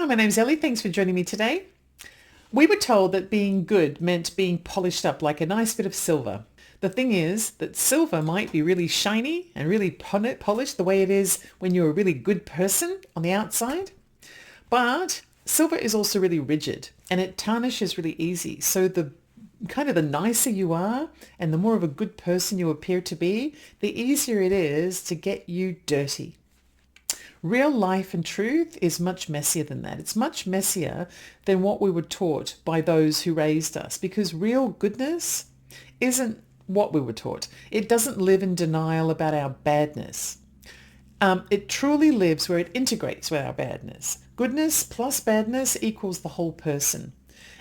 my name's Ellie. Thanks for joining me today. We were told that being good meant being polished up like a nice bit of silver. The thing is that silver might be really shiny and really polished the way it is when you're a really good person on the outside. But silver is also really rigid and it tarnishes really easy. So the nicer you are and the more of a good person you appear to be, the easier it is to get you dirty. Real life and truth is much messier than that. It's much messier than what we were taught by those who raised us, because real goodness isn't what we were taught. It doesn't live in denial about our badness. It truly lives where it integrates with our badness. Goodness plus badness equals the whole person.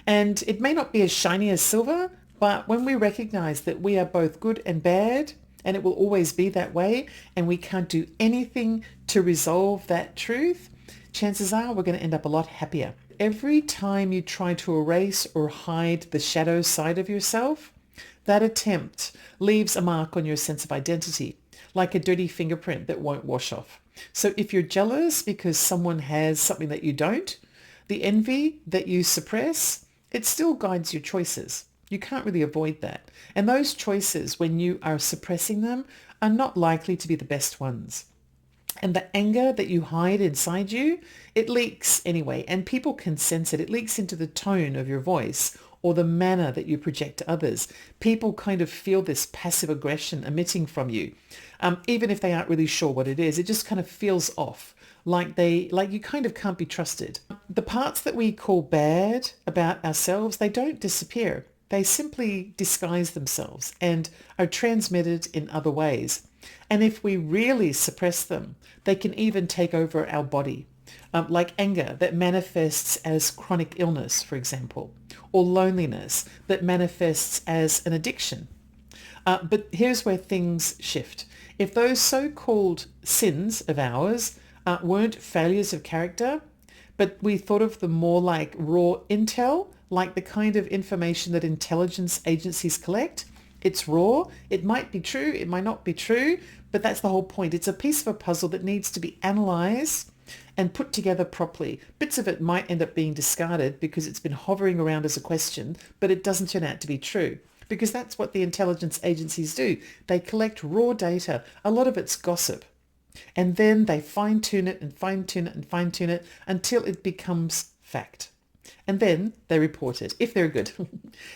And it may not be as shiny as silver, but when we recognize that we are both good and bad, and it will always be that way, and we can't do anything to resolve that truth, chances are we're going to end up a lot happier. Every time you try to erase or hide the shadow side of yourself, that attempt leaves a mark on your sense of identity, like a dirty fingerprint that won't wash off. So if you're jealous because someone has something that you don't, the envy that you suppress, it still guides your choices. You can't really avoid that. And those choices, when you are suppressing them, are not likely to be the best ones. And the anger that you hide inside you, it leaks anyway, and people can sense it. It leaks into the tone of your voice or the manner that you project to others. People kind of feel this passive aggression emitting from you, even if they aren't really sure what it is. It just kind of feels off, like you kind of can't be trusted. The parts that we call bad about ourselves, they don't disappear. They simply disguise themselves and are transmitted in other ways. And if we really suppress them, they can even take over our body, like anger that manifests as chronic illness, for example, or loneliness that manifests as an addiction. But here's where things shift. If those so-called sins of ours weren't failures of character, but we thought of them more like raw intel, like the kind of information that intelligence agencies collect. It's raw. It might be true. It might not be true. But that's the whole point. It's a piece of a puzzle that needs to be analyzed and put together properly. Bits of it might end up being discarded because it's been hovering around as a question, but it doesn't turn out to be true. Because that's what the intelligence agencies do. They collect raw data. A lot of it's gossip. And then they fine-tune it and fine-tune it and fine-tune it until it becomes fact. And then they report it, if they're good.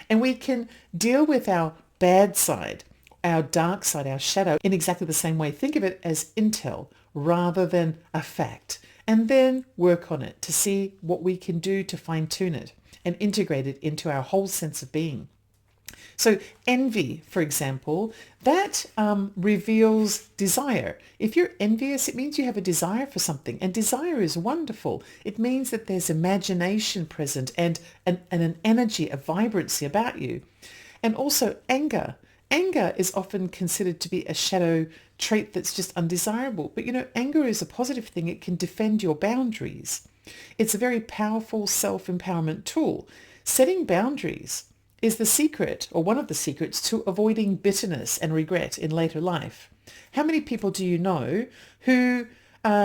And we can deal with our bad side, our dark side, our shadow, in exactly the same way. Think of it as intel rather than a fact. And then work on it to see what we can do to fine-tune it and integrate it into our whole sense of being. So envy, for example, that reveals desire. If you're envious, it means you have a desire for something. And desire is wonderful. It means that there's imagination present and an energy, a vibrancy about you. And also anger. Anger is often considered to be a shadow trait that's just undesirable. But anger is a positive thing. It can defend your boundaries. It's a very powerful self-empowerment tool. Setting boundaries is the secret, or one of the secrets, to avoiding bitterness and regret in later life. How many people do you know who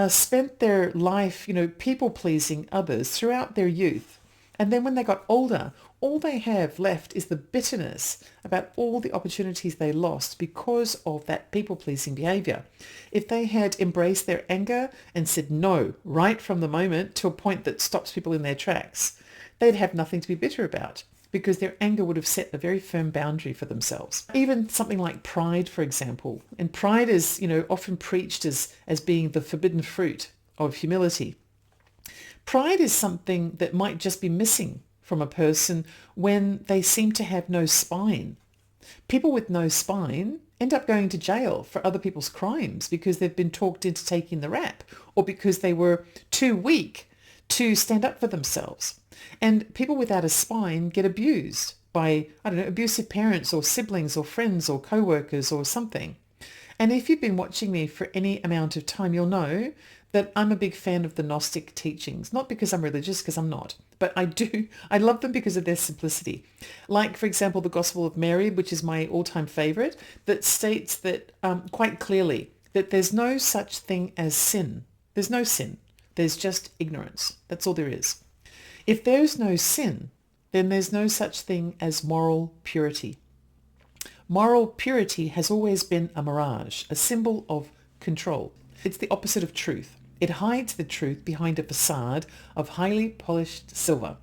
spent their life, people-pleasing others throughout their youth, and then when they got older, all they have left is the bitterness about all the opportunities they lost because of that people-pleasing behavior? If they had embraced their anger and said no right from the moment to a point that stops people in their tracks, they'd have nothing to be bitter about, because their anger would have set a very firm boundary for themselves. Even something like pride, for example. And pride is, often preached as being the forbidden fruit of humility. Pride is something that might just be missing from a person when they seem to have no spine. People with no spine end up going to jail for other people's crimes because they've been talked into taking the rap, or because they were too weak to stand up for themselves. And people without a spine get abused by, abusive parents or siblings or friends or co-workers or something. And if you've been watching me for any amount of time, you'll know that I'm a big fan of the Gnostic teachings, not because I'm religious, because I'm not, but I love them because of their simplicity. Like, for example, the Gospel of Mary, which is my all-time favorite, that states that quite clearly that there's no such thing as sin. There's no sin. There's just ignorance. That's all there is. If there's no sin, then there's no such thing as moral purity. Moral purity has always been a mirage, a symbol of control. It's the opposite of truth. It hides the truth behind a facade of highly polished silver,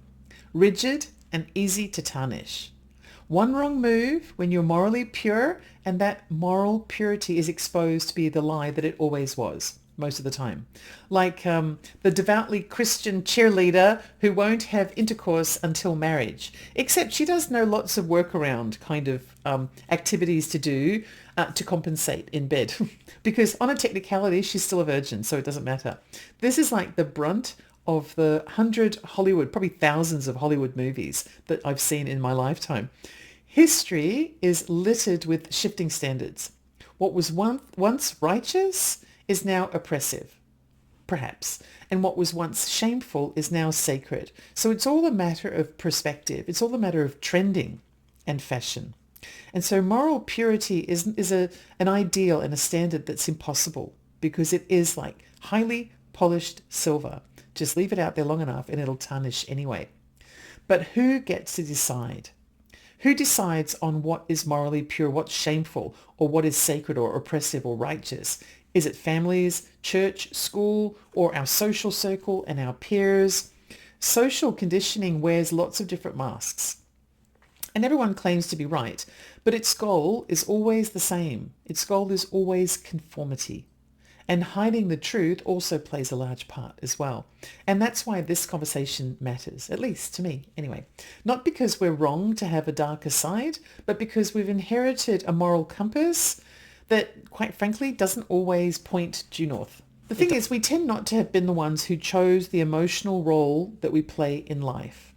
rigid and easy to tarnish. One wrong move when you're morally pure, and that moral purity is exposed to be the lie that it always was, most of the time. Like the devoutly Christian cheerleader who won't have intercourse until marriage, except she does know lots of workaround kind of activities to do to compensate in bed. Because on a technicality, she's still a virgin, so it doesn't matter. This is like the brunt of the 100 Hollywood, probably thousands of Hollywood movies that I've seen in my lifetime. History is littered with shifting standards. What was once righteous is now oppressive, perhaps, and what was once shameful is now sacred. So it's all a matter of perspective. It's all a matter of trending and fashion. And so moral purity is an ideal and a standard that's impossible because it is like highly polished silver. Just leave it out there long enough and it'll tarnish anyway. But who gets to decide? Who decides on what is morally pure, what's shameful, or what is sacred or oppressive or righteous? Is it families, church, school, or our social circle and our peers? Social conditioning wears lots of different masks. And everyone claims to be right, but its goal is always the same. Its goal is always conformity. And hiding the truth also plays a large part as well. And that's why this conversation matters, at least to me anyway. Not because we're wrong to have a darker side, but because we've inherited a moral compass that, quite frankly, doesn't always point due north. The thing is, we tend not to have been the ones who chose the emotional role that we play in life.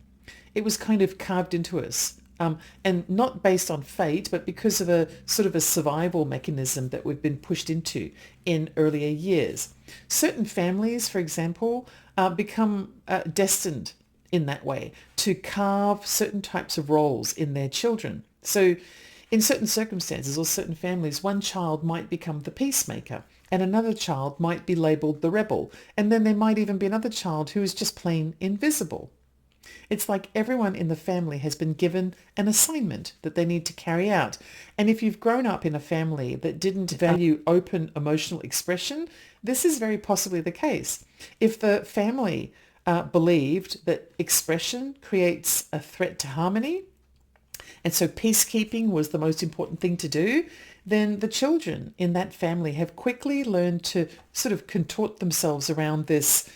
It was kind of carved into us. And not based on fate, but because of a sort of a survival mechanism that we've been pushed into in earlier years. Certain families, for example, become destined in that way to carve certain types of roles in their children. So in certain circumstances or certain families, one child might become the peacemaker and another child might be labelled the rebel. And then there might even be another child who is just plain invisible. It's like everyone in the family has been given an assignment that they need to carry out. And if you've grown up in a family that didn't value open emotional expression, this is very possibly the case. If the family believed that expression creates a threat to harmony, and so peacekeeping was the most important thing to do, then the children in that family have quickly learned to sort of contort themselves around this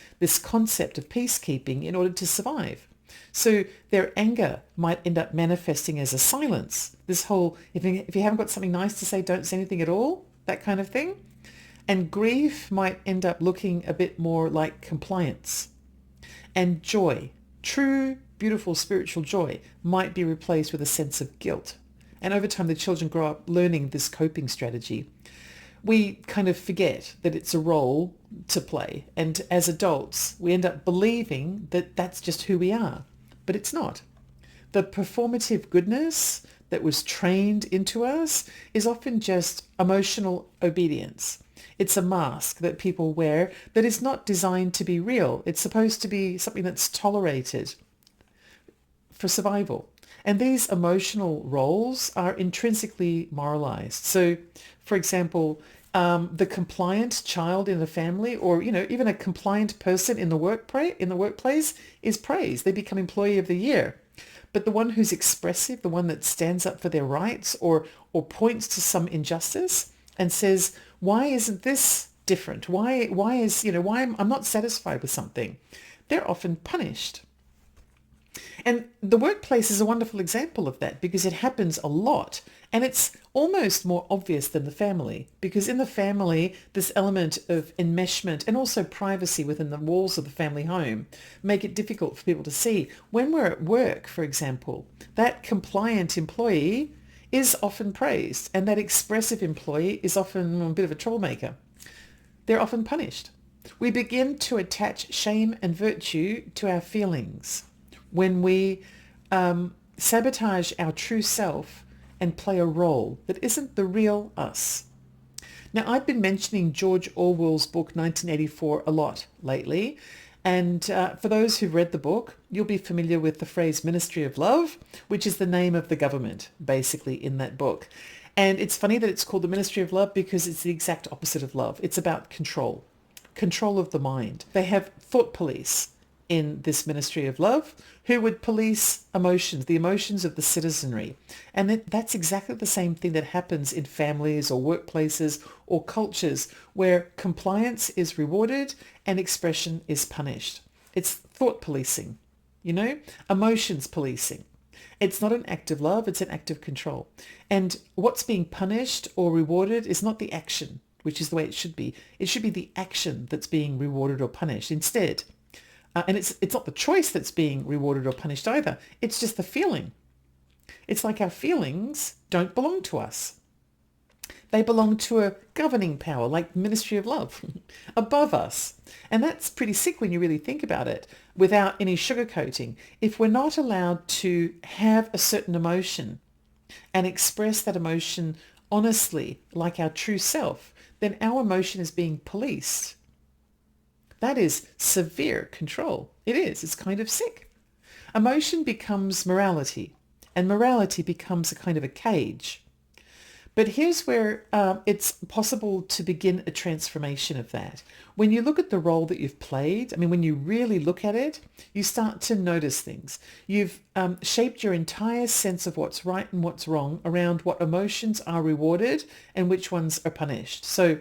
concept of peacekeeping in order to survive. So their anger might end up manifesting as a silence. This whole, if you haven't got something nice to say, don't say anything at all, that kind of thing. And grief might end up looking a bit more like compliance. And joy, true, beautiful spiritual joy, might be replaced with a sense of guilt. And over time, the children grow up learning this coping strategy. We kind of forget that it's a role to play. And as adults, we end up believing that that's just who we are. But it's not. The performative goodness that was trained into us is often just emotional obedience. It's a mask that people wear that is not designed to be real. It's supposed to be something that's tolerated for survival. And these emotional roles are intrinsically moralized. So, for example, the compliant child in the family, or even a compliant person in the workplace is praised. They become employee of the year. But the one who's expressive, the one that stands up for their rights or points to some injustice and says, why isn't this different? Why I'm not satisfied with something, they're often punished. And the workplace is a wonderful example of that because it happens a lot. And it's almost more obvious than the family, because in the family, this element of enmeshment and also privacy within the walls of the family home make it difficult for people to see. When we're at work, for example, that compliant employee is often praised, and that expressive employee is often a bit of a troublemaker. They're often punished. We begin to attach shame and virtue to our feelings when we sabotage our true self and play a role that isn't the real us. Now, I've been mentioning George Orwell's book 1984 a lot lately. And for those who've read the book, you'll be familiar with the phrase Ministry of Love, which is the name of the government, basically, in that book. And it's funny that it's called the Ministry of Love because it's the exact opposite of love. It's about control, control of the mind. They have thought police in this Ministry of Love who would police emotions, the emotions of the citizenry. And that's exactly the same thing that happens in families or workplaces or cultures where compliance is rewarded and expression is punished. It's thought policing, emotions policing. It's not an act of love, it's an act of control. And what's being punished or rewarded is not the action, which is the way it should be. It should be the action that's being rewarded or punished instead. And it's not the choice that's being rewarded or punished either. It's just the feeling. It's like our feelings don't belong to us. They belong to a governing power like Ministry of Love above us. And that's pretty sick when you really think about it without any sugarcoating. If we're not allowed to have a certain emotion and express that emotion honestly like our true self, then our emotion is being policed. That is severe control. It is. It's kind of sick. Emotion becomes morality, and morality becomes a kind of a cage. But here's where it's possible to begin a transformation of that. When you look at the role that you've played, when you really look at it, you start to notice things. You've shaped your entire sense of what's right and what's wrong around what emotions are rewarded and which ones are punished. So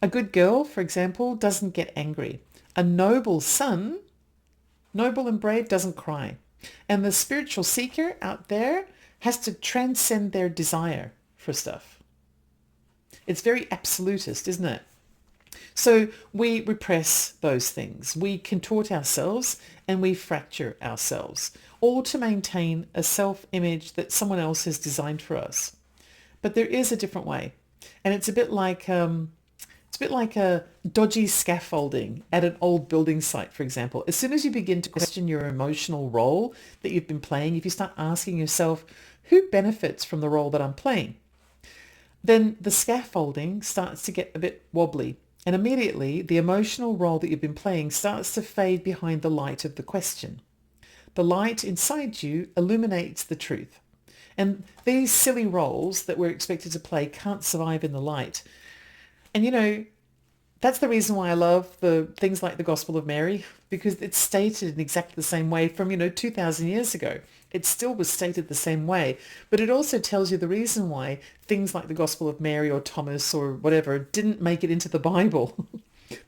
a good girl, for example, doesn't get angry. A noble son, noble and brave, doesn't cry. And the spiritual seeker out there has to transcend their desire for stuff. It's very absolutist, isn't it? So we repress those things. We contort ourselves and we fracture ourselves, all to maintain a self-image that someone else has designed for us. But there is a different way. And it's a bit like a dodgy scaffolding at an old building site, for example. As soon as you begin to question your emotional role that you've been playing, if you start asking yourself, who benefits from the role that I'm playing? Then the scaffolding starts to get a bit wobbly. And immediately the emotional role that you've been playing starts to fade behind the light of the question. The light inside you illuminates the truth. And these silly roles that we're expected to play can't survive in the light. And that's the reason why I love the things like the Gospel of Mary, because it's stated in exactly the same way from, 2,000 years ago. It still was stated the same way. But it also tells you the reason why things like the Gospel of Mary or Thomas or whatever didn't make it into the Bible.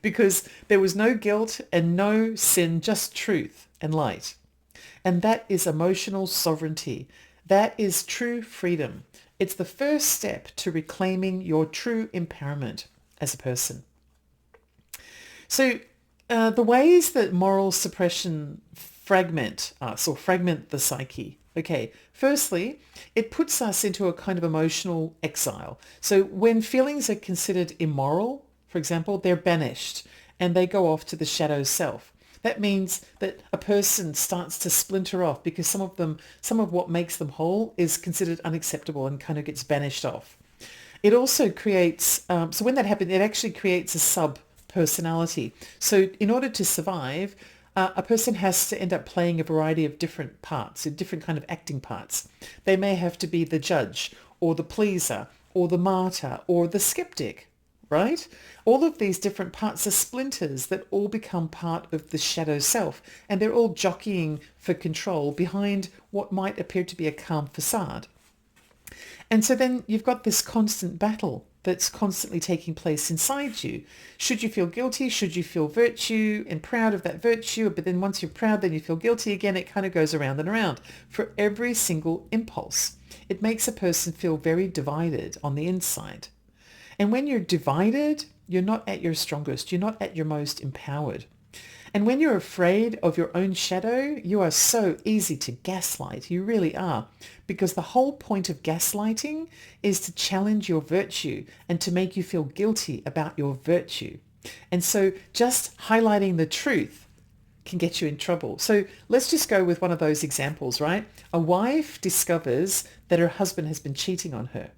Because there was no guilt and no sin, just truth and light. And that is emotional sovereignty. That is true freedom. It's the first step to reclaiming your true empowerment as a person. So the ways that moral suppression fragment us or fragment the psyche. Okay, firstly, it puts us into a kind of emotional exile. So when feelings are considered immoral, for example, they're banished and they go off to the shadow self. That means that a person starts to splinter off because some of what makes them whole is considered unacceptable and kind of gets banished off. It also creates, so when that happens, it actually creates a sub-personality. So in order to survive, a person has to end up playing a variety of different parts, different kind of acting parts. They may have to be the judge or the pleaser or the martyr or the skeptic, right? All of these different parts are splinters that all become part of the shadow self, and they're all jockeying for control behind what might appear to be a calm facade. And so then you've got this constant battle that's constantly taking place inside you. Should you feel guilty? Should you feel virtue and proud of that virtue? But then once you're proud, then you feel guilty again. It kind of goes around and around for every single impulse. It makes a person feel very divided on the inside. And when you're divided, you're not at your strongest. You're not at your most empowered. And when you're afraid of your own shadow, you are so easy to gaslight. You really are. Because the whole point of gaslighting is to challenge your virtue and to make you feel guilty about your virtue. And so just highlighting the truth can get you in trouble. So let's just go with one of those examples, right? A wife discovers that her husband has been cheating on her.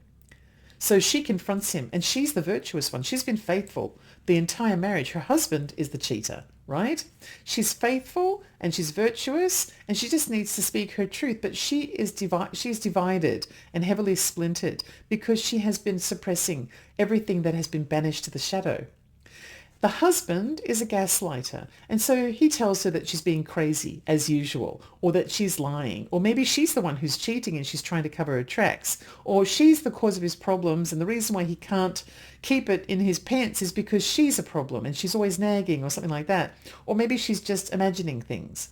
So she confronts him, and she's the virtuous one. She's been faithful the entire marriage. Her husband is the cheater, right? She's faithful and she's virtuous, and she just needs to speak her truth. But she's divided and heavily splintered because she has been suppressing everything that has been banished to the shadow. The husband is a gaslighter, and so he tells her that she's being crazy as usual, or that she's lying, or maybe she's the one who's cheating and she's trying to cover her tracks, or she's the cause of his problems, and the reason why he can't keep it in his pants is because she's a problem and she's always nagging or something like that, or maybe she's just imagining things.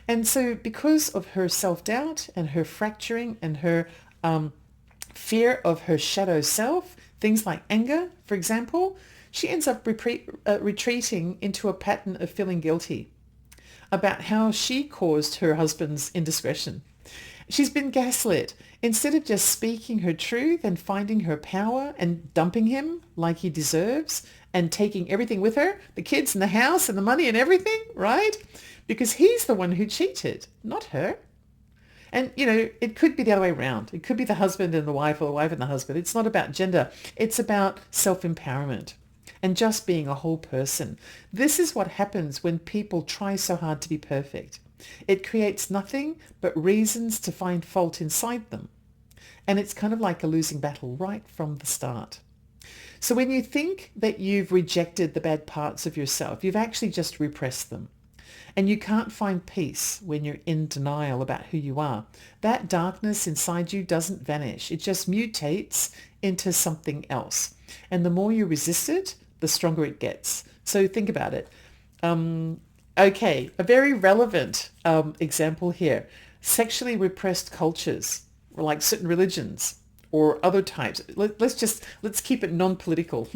And so because of her self-doubt and her fracturing and her fear of her shadow self, things like anger, for example, she ends up retreating into a pattern of feeling guilty about how she caused her husband's indiscretion. She's been gaslit. Instead of just speaking her truth and finding her power and dumping him like he deserves and taking everything with her, the kids and the house and the money and everything, right? Because he's the one who cheated, not her. And, it could be the other way around. It could be the husband and the wife, or the wife and the husband. It's not about gender. It's about self-empowerment and just being a whole person. This is what happens when people try so hard to be perfect. It creates nothing but reasons to find fault inside them. And it's kind of like a losing battle right from the start. So when you think that you've rejected the bad parts of yourself, you've actually just repressed them. And you can't find peace when you're in denial about who you are. That darkness inside you doesn't vanish. It just mutates into something else. And the more you resist it, the stronger it gets. So think about it. Okay, a very relevant example here. Sexually repressed cultures, like certain religions or other types. Let's keep it non-political.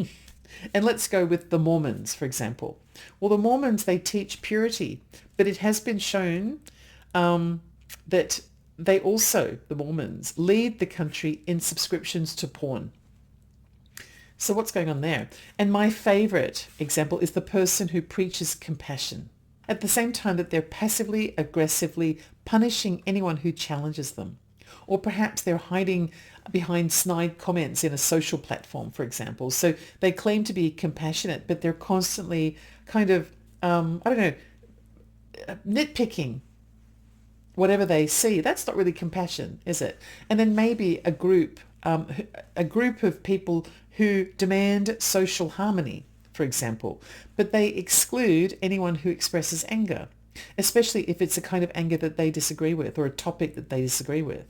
And let's go with the Mormons, for example. Well, the Mormons, they teach purity, but it has been shown that they also, the Mormons, lead the country in subscriptions to porn. So what's going on there? And my favorite example is the person who preaches compassion at the same time that they're passively, aggressively punishing anyone who challenges them. Or perhaps they're hiding behind snide comments in a social platform, for example. So they claim to be compassionate, but they're constantly kind of, nitpicking whatever they see. That's not really compassion, is it? And then maybe a group of people who demand social harmony, for example, but they exclude anyone who expresses anger, especially if it's a kind of anger that they disagree with or a topic that they disagree with.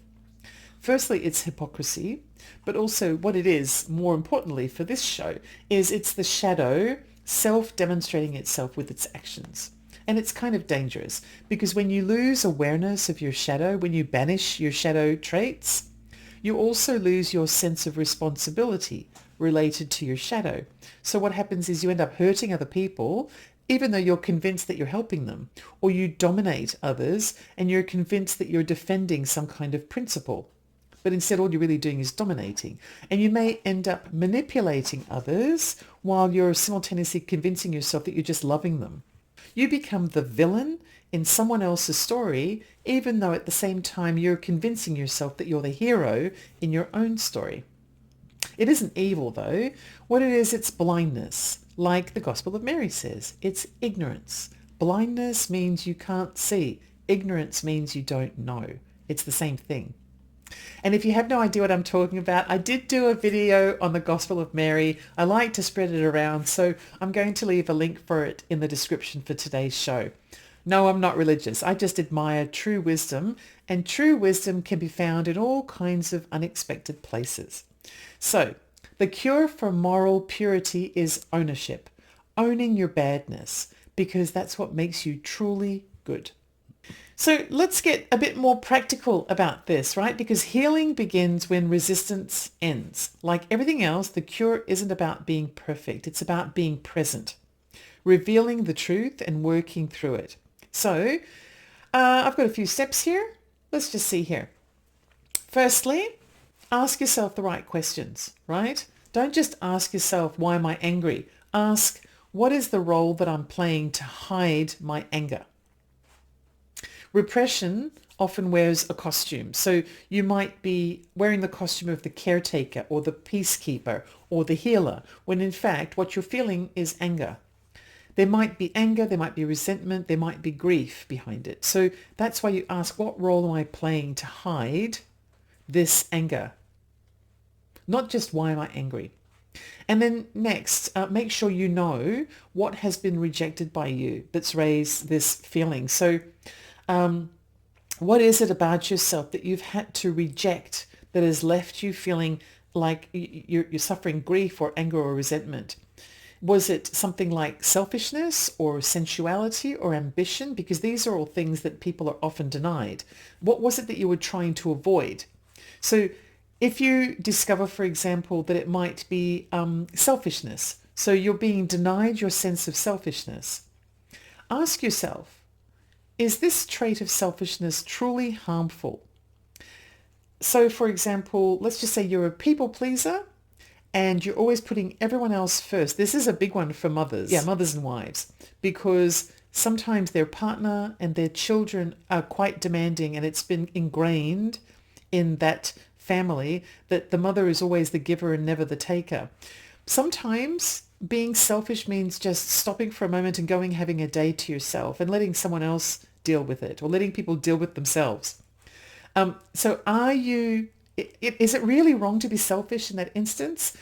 Firstly, it's hypocrisy, but also what it is, more importantly for this show, is it's the shadow self-demonstrating itself with its actions. And it's kind of dangerous because when you lose awareness of your shadow, when you banish your shadow traits, you also lose your sense of responsibility related to your shadow. So what happens is you end up hurting other people, even though you're convinced that you're helping them, or you dominate others and you're convinced that you're defending some kind of principle. But instead, all you're really doing is dominating. And you may end up manipulating others while you're simultaneously convincing yourself that you're just loving them. You become the villain in someone else's story, even though at the same time you're convincing yourself that you're the hero in your own story. It isn't evil, though. What it is, it's blindness. Like the Gospel of Mary says, it's ignorance. Blindness means you can't see. Ignorance means you don't know. It's the same thing. And if you have no idea what I'm talking about, I did do a video on the Gospel of Mary. I like to spread it around, so I'm going to leave a link for it in the description for today's show. No, I'm not religious. I just admire true wisdom, and true wisdom can be found in all kinds of unexpected places. So, the cure for moral purity is ownership, owning your badness, because that's what makes you truly good. So let's get a bit more practical about this, right? Because healing begins when resistance ends. Like everything else, the cure isn't about being perfect. It's about being present, revealing the truth and working through it. So I've got a few steps here. Let's just see here. Firstly, ask yourself the right questions, right? Don't just ask yourself, why am I angry? Ask, what is the role that I'm playing to hide my anger? Repression often wears a costume. So you might be wearing the costume of the caretaker or the peacekeeper or the healer, when in fact what you're feeling is anger. There might be anger, there might be resentment, there might be grief behind it. So that's why you ask, what role am I playing to hide this anger? Not just why am I angry? And then next, make sure you know what has been rejected by you that's raised this feeling. So what is it about yourself that you've had to reject that has left you feeling like you're suffering grief or anger or resentment? Was it something like selfishness or sensuality or ambition? Because these are all things that people are often denied. What was it that you were trying to avoid? So if you discover, for example, that it might be selfishness, so you're being denied your sense of selfishness, ask yourself, is this trait of selfishness truly harmful? So, for example, let's just say you're a people pleaser and you're always putting everyone else first. This is a big one for mothers. Yeah, mothers and wives, because sometimes their partner and their children are quite demanding, and it's been ingrained in that family that the mother is always the giver and never the taker. Sometimes being selfish means just stopping for a moment and going having a day to yourself and letting someone else deal with it, or letting people deal with themselves. So is it really wrong to be selfish in that instance?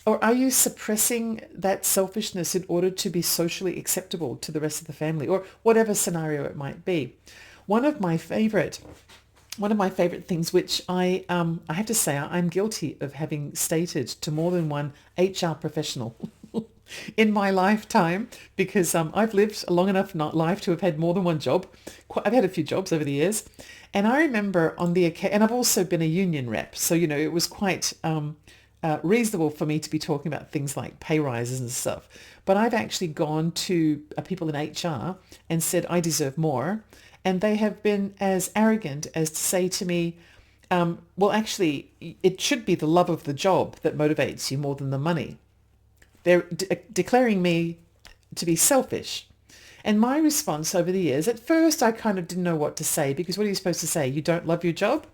Or are you suppressing that selfishness in order to be socially acceptable to the rest of the family, or whatever scenario it might be? One of my favorite things, which I have to say I'm guilty of having stated to more than one HR professional in my lifetime, because I've lived a long enough life to have had more than one job. I've had a few jobs over the years. And I remember and I've also been a union rep. So, it was quite reasonable for me to be talking about things like pay rises and stuff. But I've actually gone to people in HR and said, I deserve more. And they have been as arrogant as to say to me, well, actually, it should be the love of the job that motivates you more than the money. They're declaring me to be selfish. And my response over the years, at first I kind of didn't know what to say, because what are you supposed to say? You don't love your job?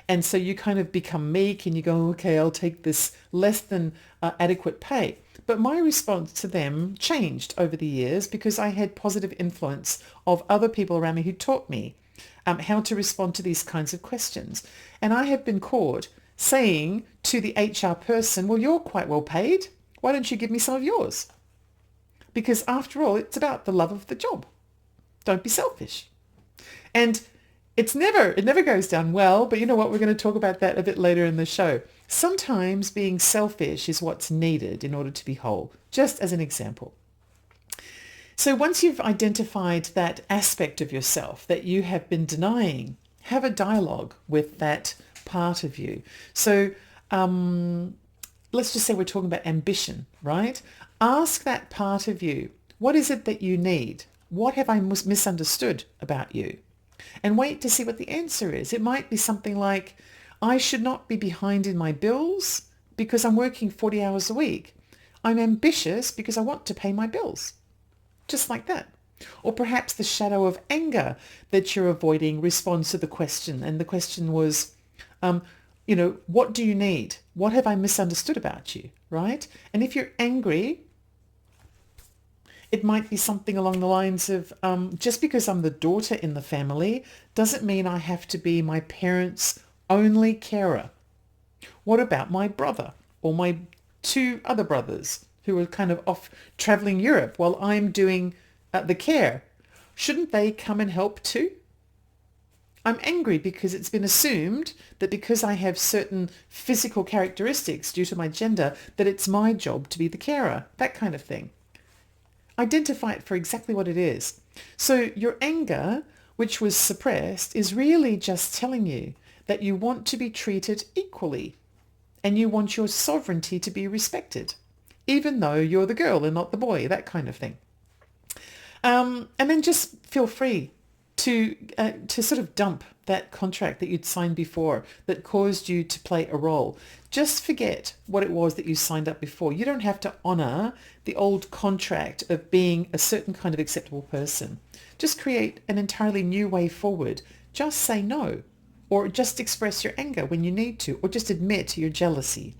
And so you kind of become meek and you go, okay, I'll take this less than adequate pay. But my response to them changed over the years, because I had positive influence of other people around me who taught me how to respond to these kinds of questions. And I have been caught saying to the HR person, well, you're quite well paid. Why don't you give me some of yours? Because after all, it's about the love of the job. Don't be selfish. And it never goes down well, but you know what? We're going to talk about that a bit later in the show. Sometimes being selfish is what's needed in order to be whole, just as an example. So once you've identified that aspect of yourself that you have been denying, have a dialogue with that part of you. So let's just say we're talking about ambition, right? Ask that part of you, what is it that you need? What have I misunderstood about you? And wait to see what the answer is. It might be something like, I should not be behind in my bills because I'm working 40 hours a week. I'm ambitious because I want to pay my bills. Just like that. Or perhaps the shadow of anger that you're avoiding responds to the question. And the question was, what do you need? What have I misunderstood about you, right? And if you're angry, it might be something along the lines of, just because I'm the daughter in the family doesn't mean I have to be my parents' only carer. What about my brother or my two other brothers who are kind of off traveling Europe while I'm doing the care? Shouldn't they come and help too? I'm angry because it's been assumed that because I have certain physical characteristics due to my gender, that it's my job to be the carer, that kind of thing. Identify it for exactly what it is. So your anger, which was suppressed, is really just telling you that you want to be treated equally and you want your sovereignty to be respected, even though you're the girl and not the boy, that kind of thing. And then just feel free to sort of dump that contract that you'd signed before that caused you to play a role. Just forget what it was that you signed up before. You don't have to honor the old contract of being a certain kind of acceptable person. Just create an entirely new way forward. Just say no, or just express your anger when you need to, or just admit your jealousy,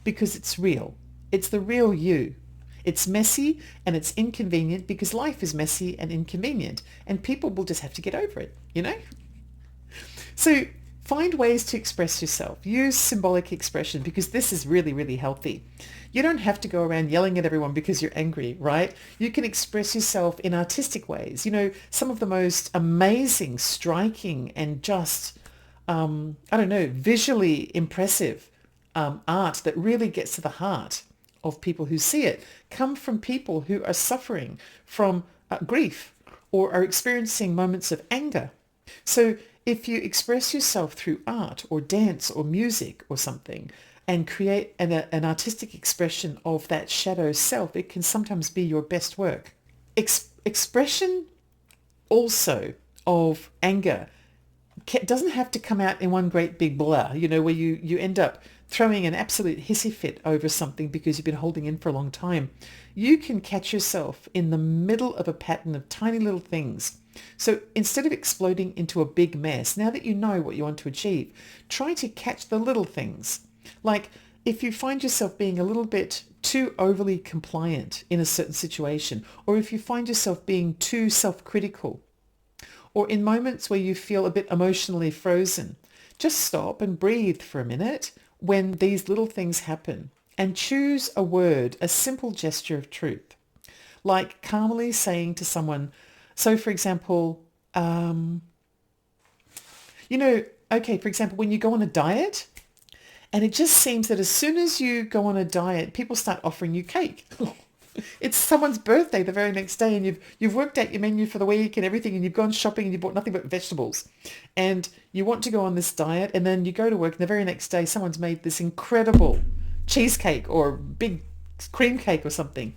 because it's real. It's the real you. It's messy and it's inconvenient because life is messy and inconvenient, and people will just have to get over it, you know? So find ways to express yourself. Use symbolic expression, because this is really, really healthy. You don't have to go around yelling at everyone because you're angry, right? You can express yourself in artistic ways. You know, some of the most amazing, striking, and just, visually impressive art that really gets to the heart of people who see it come from people who are suffering from grief or are experiencing moments of anger. So if you express yourself through art or dance or music or something and create an artistic expression of that shadow self, it can sometimes be your best work. Expression also of anger doesn't have to come out in one great big blur, you know, where you end up throwing an absolute hissy fit over something because you've been holding in for a long time. You can catch yourself in the middle of a pattern of tiny little things. So instead of exploding into a big mess, now that you know what you want to achieve, try to catch the little things. Like if you find yourself being a little bit too overly compliant in a certain situation, or if you find yourself being too self-critical, or in moments where you feel a bit emotionally frozen, just stop and breathe for a minute when these little things happen and choose a word, a simple gesture of truth, like calmly saying to someone, so for example, for example, when you go on a diet, and it just seems that as soon as you go on a diet, people start offering you cake. It's someone's birthday the very next day, and you've worked out your menu for the week and everything, and you've gone shopping and you bought nothing but vegetables, and you want to go on this diet, and then you go to work and the very next day someone's made this incredible cheesecake or big cream cake or something,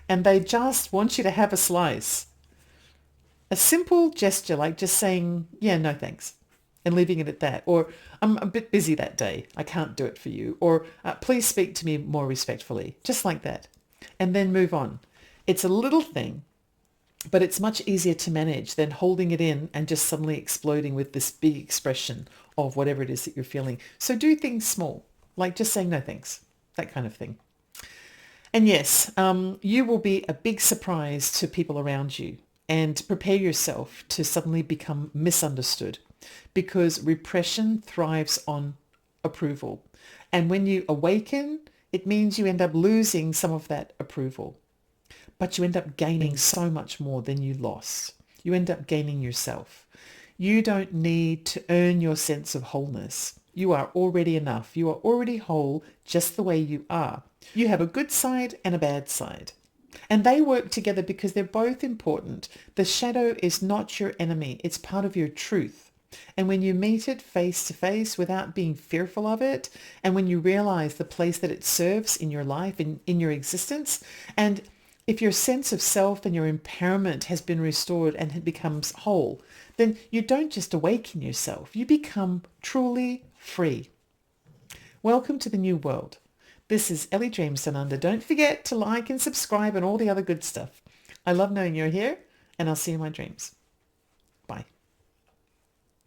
and they just want you to have a slice. A simple gesture like just saying, yeah, no thanks, and leaving it at that. Or I'm a bit busy that day, I can't do it for you. Or please speak to me more respectfully. Just like that. And then move on. It's a little thing, but it's much easier to manage than holding it in and just suddenly exploding with this big expression of whatever it is that you're feeling. So do things small, like just saying no thanks, that kind of thing. And yes, you will be a big surprise to people around you, and prepare yourself to suddenly become misunderstood, because repression thrives on approval. And when you awaken, it means you end up losing some of that approval, but you end up gaining so much more than you lost. You end up gaining yourself. You don't need to earn your sense of wholeness. You are already enough. You are already whole just the way you are. You have a good side and a bad side, and they work together because they're both important. The shadow is not your enemy. It's part of your truth. And when you meet it face to face without being fearful of it, and when you realize the place that it serves in your life, in your existence, and if your sense of self and your empowerment has been restored and it becomes whole, then you don't just awaken yourself, you become truly free. Welcome to the new world. This is Ellie Dreams Down Under. Don't forget to like and subscribe and all the other good stuff. I love knowing you're here, and I'll see you in my dreams.